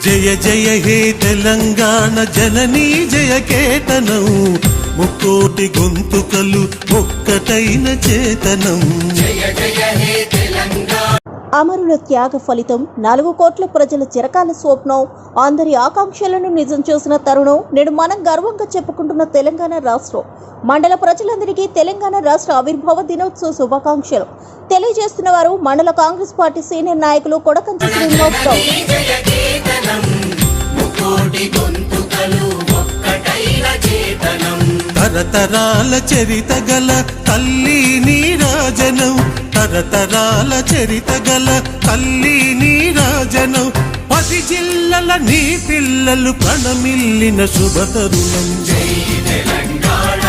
జయ జయ హే తెలంగాణ జననీ జయ కేతనం ముక్కోటి గొంతుకలు ఒక్కటైన చేతనం. జయ జయ హే తెలంగాణ. అమరుల త్యాగ ఫలితం 4 కోట్ల ప్రజల చిరకాల స్వప్నం, అందరి ఆకాంక్షలను నిజం చేసిన తరుణం నేడు మనం గర్వంగా చెప్పుకుంటున్న తెలంగాణ రాష్ట్రం. మండల ప్రజలందరికీ తెలంగాణ రాష్ట్ర ఆవిర్భావ దినోత్సవ శుభాకాంక్షలు తెలియజేస్తున్న వారు మండల కాంగ్రెస్ పార్టీ సీనియర్ నాయకులు కొడకంచి శ్రీనివాసరావు. తరతరాల చరిత గల తల్లి నీరాజనం, తరతరాల చరిత గల తల్లి నీరాజనం, 10 జిల్లల నీ పిల్లలు ప్రణమిల్లిన శుభ తరుణం. జై తెలంగాణ.